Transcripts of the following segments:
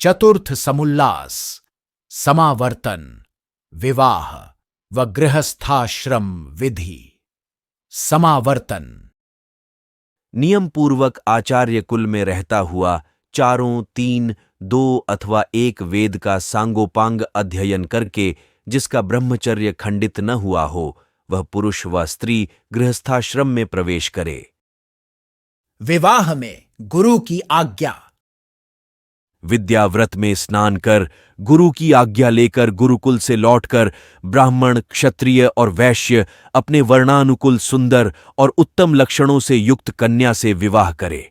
चतुर्थ समुल्लास, समावर्तन, विवाह व गृहस्थाश्रम विधि। समावर्तन। नियम पूर्वक आचार्य कुल में रहता हुआ चारों, 3, 2 अथवा 1 वेद का सांगोपांग अध्ययन करके जिसका ब्रह्मचर्य खंडित न हुआ हो, वह पुरुष व स्त्री गृहस्थाश्रम में प्रवेश करे। विवाह में गुरु की आज्ञा। विद्याव्रत में स्नान कर, गुरु की आज्ञा लेकर गुरुकुल से लौटकर ब्राह्मण, क्षत्रिय और वैश्य अपने वर्णानुकुल सुंदर और उत्तम लक्षणों से युक्त कन्या से विवाह करे।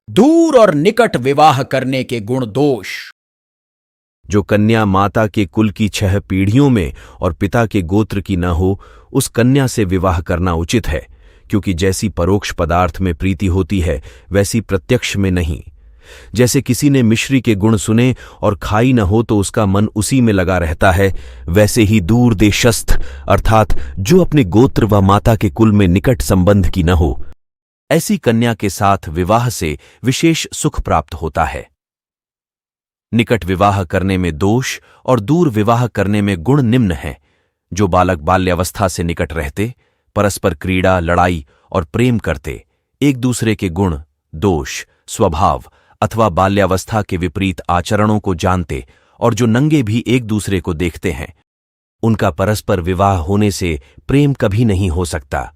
दूर और निकट विवाह करने के गुण दोष। जो कन्या माता के कुल की 6 पीढ़ियों में और पिता के गोत्र की न हो, उस कन्या से विवाह करना उचित है, क्योंकि जैसी परोक्ष पदार्थ में प्रीति होती है वैसी प्रत्यक्ष में नहीं। जैसे किसी ने मिश्री के गुण सुने और खाई न हो तो उसका मन उसी में लगा रहता है, वैसे ही दूर देशस्थ अर्थात जो अपने गोत्र व माता के कुल में निकट संबंध की न हो, ऐसी कन्या के साथ विवाह से विशेष सुख प्राप्त होता है। निकट विवाह करने में दोष और दूर विवाह करने में गुण निम्न हैं। जो बालक बाल्यावस्था से निकट रहते, परस्पर क्रीड़ा, लड़ाई और प्रेम करते, एक दूसरे के गुण, दोष, स्वभाव अथवा बाल्यावस्था के विपरीत आचरणों को जानते और जो नंगे भी एक दूसरे को देखते हैं, उनका परस्पर विवाह होने से प्रेम कभी नहीं हो सकता।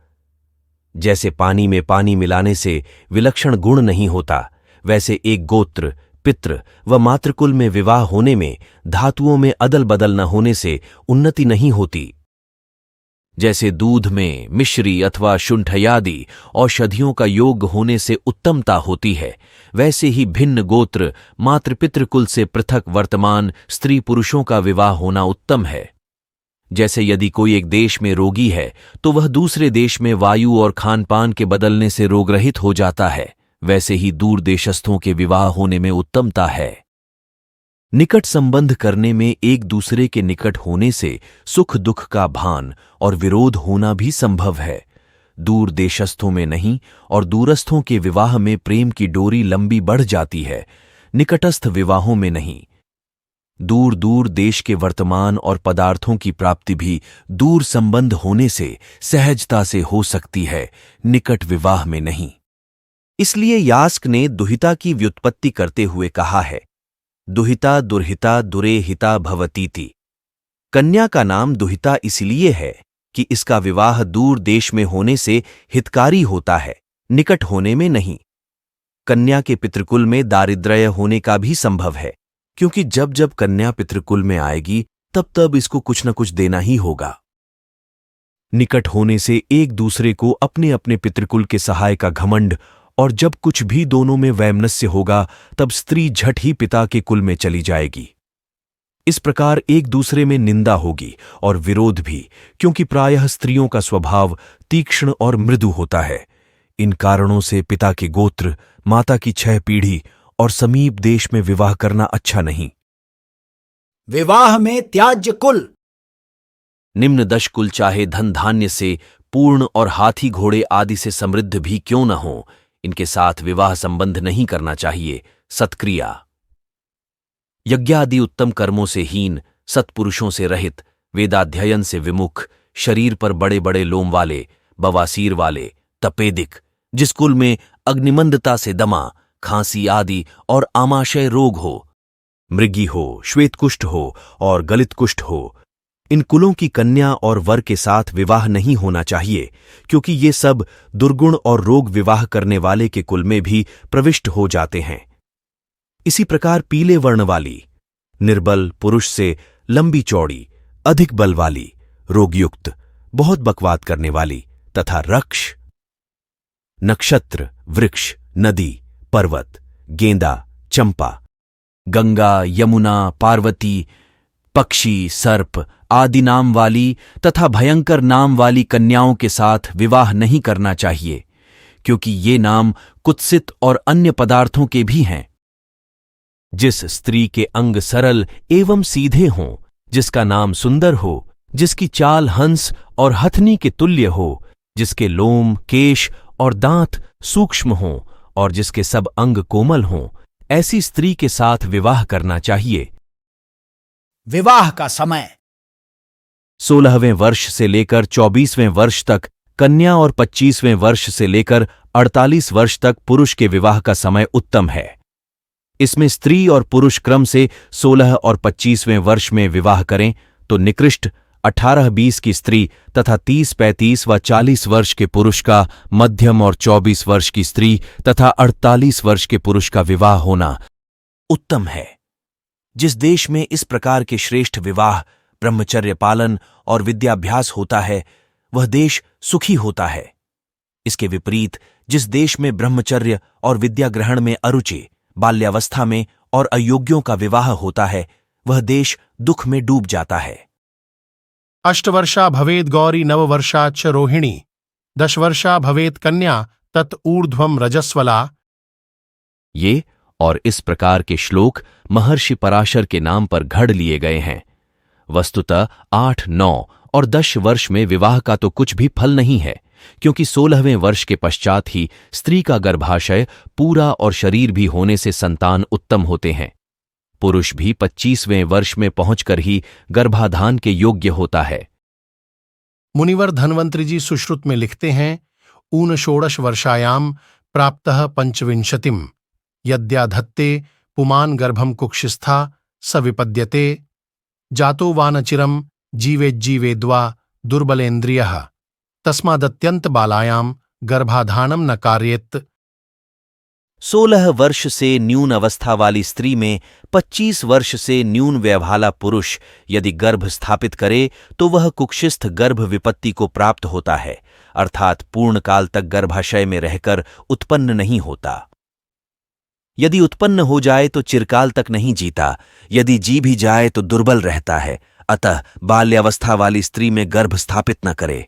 जैसे पानी में पानी मिलाने से विलक्षण गुण नहीं होता, वैसे एक गोत्र, पितृ व मातृकुल में विवाह होने में धातुओं में अदल बदल न होने से उन्नति नहीं होती। जैसे दूध में मिश्री अथवा शुंठयादि औषधियों का योग होने से उत्तमता होती है, वैसे ही भिन्न गोत्र, मातृपितृकुल से पृथक वर्तमान स्त्री पुरुषों का विवाह होना उत्तम है। जैसे यदि कोई एक देश में रोगी है तो वह दूसरे देश में वायु और खान पान के बदलने से रोगरहित हो जाता है, वैसे ही दूर देशस्थों के विवाह होने में उत्तमता है। निकट संबंध करने में एक दूसरे के निकट होने से सुख दुख का भान और विरोध होना भी संभव है। दूर देशस्थों में नहीं और दूरस्थों के विवाह में प्रेम की डोरी लंबी बढ़ जाती है, निकटस्थ विवाहों में नहीं। दूर दूर देश के वर्तमान और पदार्थों की प्राप्ति भी दूर संबंध होने से सहजता से हो सकती है, निकट विवाह में नहीं। इसलिए यास्क ने दुहिता की व्युत्पत्ति करते हुए कहा है, दुहिता दुर्हिता दुरे हिता भवतीति। कन्या का नाम दुहिता इसलिए है कि इसका विवाह दूर देश में होने से हितकारी होता है, निकट होने में नहीं। कन्या के पितृकुल में दारिद्र्य होने का भी संभव है, क्योंकि जब जब कन्या पितृकुल में आएगी तब तब इसको कुछ न कुछ देना ही होगा। निकट होने से एक दूसरे को अपने अपने पितृकुल के सहाय का घमंड, और जब कुछ भी दोनों में वैमनस्य होगा तब स्त्री झट ही पिता के कुल में चली जाएगी। इस प्रकार एक दूसरे में निंदा होगी और विरोध भी, क्योंकि प्रायः स्त्रियों का स्वभाव तीक्ष्ण और मृदु होता है। इन कारणों से पिता के गोत्र, माता की 6 पीढ़ी और समीप देश में विवाह करना अच्छा नहीं। विवाह में त्याज्य कुल। निम्न 10 कुल चाहे धन धान्य से पूर्ण और हाथी घोड़े आदि से समृद्ध भी क्यों न हो, इनके साथ विवाह संबंध नहीं करना चाहिए। सत्क्रिया। यज्ञादि उत्तम कर्मों से हीन, सत्पुरुषों से रहित, वेदाध्ययन से विमुख, शरीर पर बड़े बड़े लोम वाले, बवासीर वाले, तपेदिक, जिस कुल में अग्निमंदता से दमा, खांसी आदि और आमाशय रोग हो, मृगी हो, श्वेतकुष्ठ हो और गलित कुष्ठ हो, इन कुलों की कन्या और वर के साथ विवाह नहीं होना चाहिए, क्योंकि ये सब दुर्गुण और रोग विवाह करने वाले के कुल में भी प्रविष्ट हो जाते हैं। इसी प्रकार पीले वर्ण वाली, निर्बल पुरुष से लंबी चौड़ी, अधिक बल वाली, रोगयुक्त, बहुत बकवाद करने वाली तथा रक्ष, नक्षत्र, वृक्ष, नदी, पर्वत, गेंदा, चंपा, गंगा, यमुना, पार्वती, पक्षी, सर्प आदि नाम वाली तथा भयंकर नाम वाली कन्याओं के साथ विवाह नहीं करना चाहिए, क्योंकि ये नाम कुत्सित और अन्य पदार्थों के भी हैं। जिस स्त्री के अंग सरल एवं सीधे हों, जिसका नाम सुंदर हो, जिसकी चाल हंस और हथनी के तुल्य हो, जिसके लोम, केश और दांत सूक्ष्म हों और जिसके सब अंग कोमल हों, ऐसी स्त्री के साथ विवाह करना चाहिए। विवाह का समय 16वें वर्ष से लेकर 24वें वर्ष तक कन्या और 25वें वर्ष से लेकर 48 वर्ष तक पुरुष के विवाह का समय उत्तम है। इसमें स्त्री और पुरुष क्रम से 16 और 25वें वर्ष में विवाह करें तो निकृष्ट 18-20 की स्त्री तथा 30-35 व 40 वर्ष के पुरुष का, मध्यम और 24 वर्ष की स्त्री तथा 48 वर्ष के पुरुष का विवाह होना उत्तम है। जिस देश में इस प्रकार के श्रेष्ठ विवाह, ब्रह्मचर्य पालन और विद्याभ्यास होता है, वह देश सुखी होता है। इसके विपरीत जिस देश में ब्रह्मचर्य और विद्या ग्रहण में अरुचि, बाल्यावस्था में और अयोग्यों का विवाह होता है, वह देश दुख में डूब जाता है। अष्टवर्षा भवेद गौरी नववर्षा च रोहिणी 10 वर्षा भवेद कन्या तत् ऊर्ध्वम रजस्वला। ये और इस प्रकार के श्लोक महर्षि पराशर के नाम पर घड़ लिए गए हैं। वस्तुतः 8, 9 और 10 वर्ष में विवाह का तो कुछ भी फल नहीं है, क्योंकि 16वें वर्ष के पश्चात ही स्त्री का गर्भाशय पूरा और शरीर भी होने से संतान उत्तम होते हैं। पुरुष भी 25वें वर्ष में पहुंचकर ही गर्भाधान के योग्य होता है। मुनिवर धन्वंतरि जी सुश्रुत में लिखते हैं, ऊन षोडश वर्षायाम प्राप्तः पंचविंशतिम यद्याधत्ते पुमान गर्भम कुक्षिस्था स विपद्यते जातो वानचिरम जीवेज्जीवेद्वा दुर्बलेन्द्रियः तस्मादत्यंत बालायाम गर्भाधानम न कार्येत। 16 वर्ष से न्यून अवस्था वाली स्त्री में 25 वर्ष से न्यून व्यवहाला पुरुष यदि गर्भ स्थापित करे तो वह कुक्षिस्थ गर्भ विपत्ति को प्राप्त होता है, अर्थात पूर्ण काल तक गर्भाशय में रहकर उत्पन्न नहीं होता। यदि उत्पन्न हो जाए तो चिरकाल तक नहीं जीता, यदि जी भी जाए तो दुर्बल रहता है। अतः बाल्यावस्था वाली स्त्री में गर्भ स्थापित न करे।